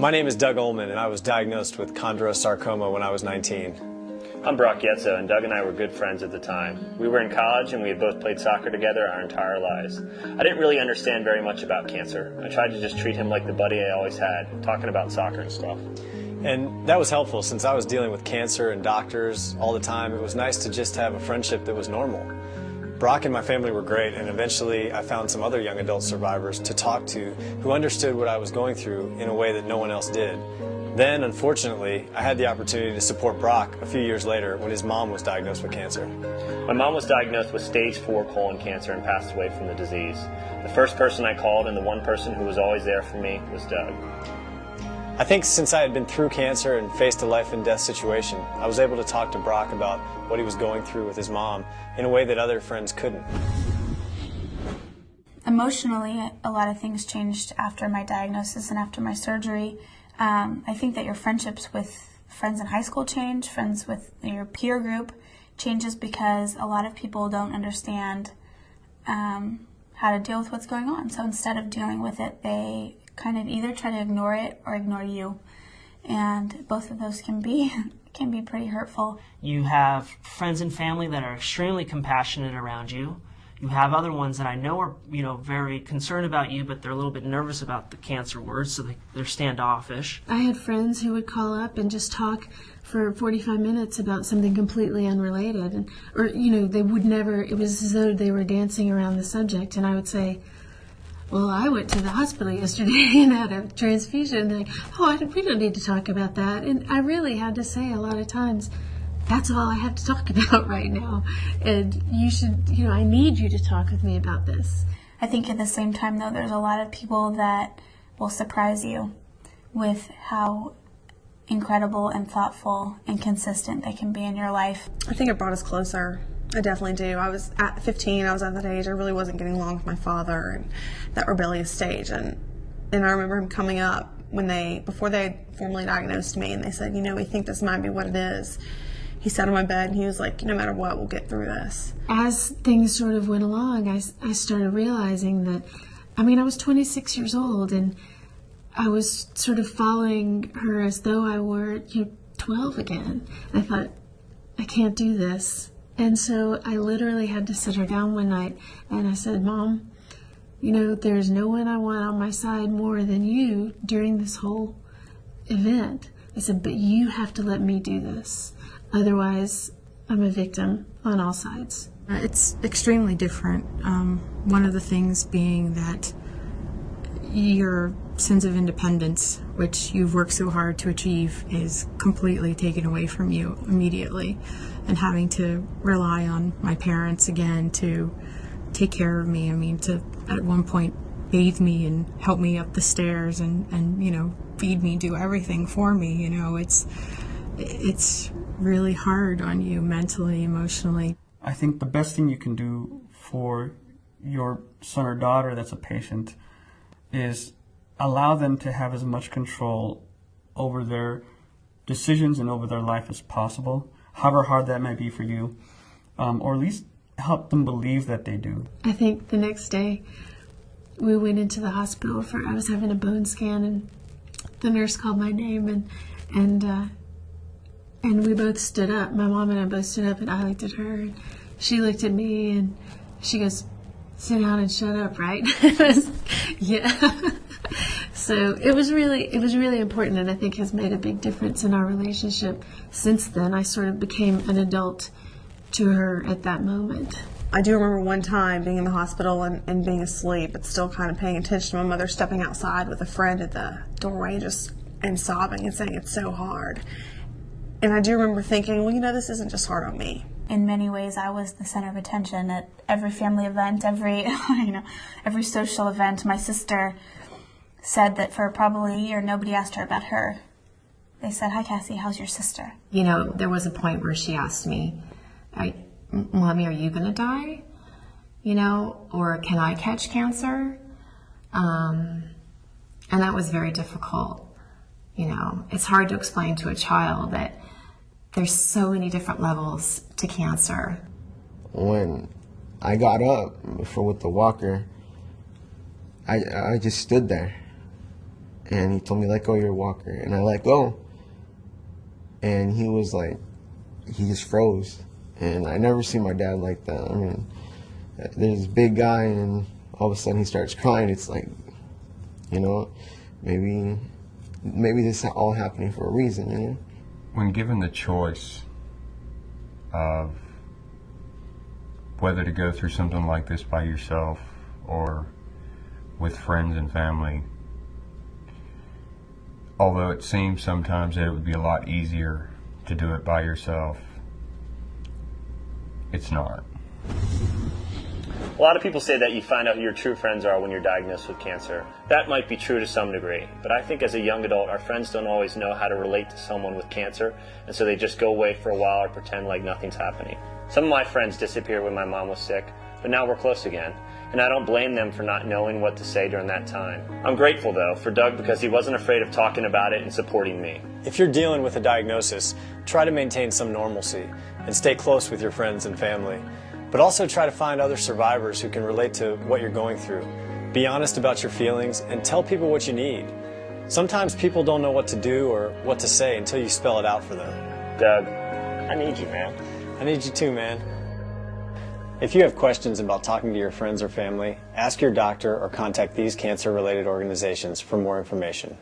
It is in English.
My name is Doug Ullman, and I was diagnosed with chondrosarcoma when I was 19. I'm Brock Yetzo, and Doug and I were good friends at the time. We were in college, and we had both played soccer together our entire lives. I didn't really understand very much about cancer. I tried to just treat him like the buddy I always had, talking about soccer and stuff. And that was helpful since I was dealing with cancer and doctors all the time. It was nice to just have a friendship that was normal. Brock and my family were great, and eventually I found some other young adult survivors to talk to who understood what I was going through in a way that no one else did. Then, unfortunately, I had the opportunity to support Brock a few years later when his mom was diagnosed with cancer. My mom was diagnosed with stage 4 colon cancer and passed away from the disease. The first person I called and the one person who was always there for me was Doug. I think since I had been through cancer and faced a life and death situation, I was able to talk to Brock about what he was going through with his mom in a way that other friends couldn't. Emotionally, a lot of things changed after my diagnosis and after my surgery. I think that your friendships with friends in high school change, friends with your peer group changes because a lot of people don't understand how to deal with what's going on. So instead of dealing with it, they kind of either try to ignore it or ignore you. And both of those can be pretty hurtful. You have friends and family that are extremely compassionate around you. You have other ones that I know are, very concerned about you, but they're a little bit nervous about the cancer word, so they're standoffish. I had friends who would call up and just talk for 45 minutes about something completely unrelated. Or they would never, it was as though they were dancing around the subject. And I would say, well, I went to the hospital yesterday and had a transfusion. And they're like, we don't need to talk about that. And I really had to say a lot of times, that's all I have to talk about right now. And you should, I need you to talk with me about this. I think at the same time, though, there's a lot of people that will surprise you with how incredible and thoughtful and consistent they can be in your life. I think it brought us closer. I definitely do. I was at 15, I was at that age. I really wasn't getting along with my father and that rebellious stage. And I remember him coming up before they formally diagnosed me, and they said, we think this might be what it is. He sat on my bed and he was like, no matter what, we'll get through this. As things sort of went along, I started realizing that, I was 26 years old and I was sort of following her as though I were 12 again. I thought, I can't do this. And so I literally had to sit her down one night and I said, Mom, there's no one I want on my side more than you during this whole event. I said, but you have to let me do this. Otherwise, I'm a victim on all sides. It's extremely different. One of the things being that your sense of independence, which you've worked so hard to achieve, is completely taken away from you immediately. And having to rely on my parents again to take care of me. To at one point bathe me and help me up the stairs and feed me, do everything for me. It's really hard on you mentally, emotionally. I think the best thing you can do for your son or daughter that's a patient is allow them to have as much control over their decisions and over their life as possible, however hard that might be for you, or at least help them believe that they do. I think the next day we went into the hospital I was having a bone scan, and the nurse called my name, and we both stood up. My mom and I both stood up, and I looked at her, and she looked at me, and she goes, sit down and shut up, right? Yeah. So it was really important, and I think has made a big difference in our relationship. Since then, I sort of became an adult to her at that moment. I do remember one time being in the hospital and being asleep, but still kind of paying attention to my mother stepping outside with a friend at the doorway and sobbing and saying it's so hard. And I do remember thinking, well, this isn't just hard on me. In many ways, I was the center of attention at every family event, every social event. My sister said that for probably a year, nobody asked her about her. They said, hi, Cassie, how's your sister? There was a point where she asked me, Mommy, are you going to die? Or can I catch cancer? And that was very difficult. It's hard to explain to a child that there's so many different levels to cancer. When I got up with the walker, I just stood there. and he told me, let go of your walker. And I let go. And he was like, he just froze. And I never seen my dad like that. I mean, there's this big guy, and all of a sudden he starts crying. It's like, you know, maybe this is all happening for a reason, you know? When given the choice of whether to go through something like this by yourself or with friends and family, although it seems sometimes that it would be a lot easier to do it by yourself, it's not. A lot of people say that you find out who your true friends are when you're diagnosed with cancer. That might be true to some degree, but I think as a young adult, our friends don't always know how to relate to someone with cancer, and so they just go away for a while or pretend like nothing's happening. Some of my friends disappeared when my mom was sick, but now we're close again, and I don't blame them for not knowing what to say during that time. I'm grateful, though, for Doug because he wasn't afraid of talking about it and supporting me. If you're dealing with a diagnosis, try to maintain some normalcy and stay close with your friends and family. But also try to find other survivors who can relate to what you're going through. Be honest about your feelings and tell people what you need. Sometimes people don't know what to do or what to say until you spell it out for them. Doug, I need you, man. I need you too, man. If you have questions about talking to your friends or family, ask your doctor or contact these cancer-related organizations for more information.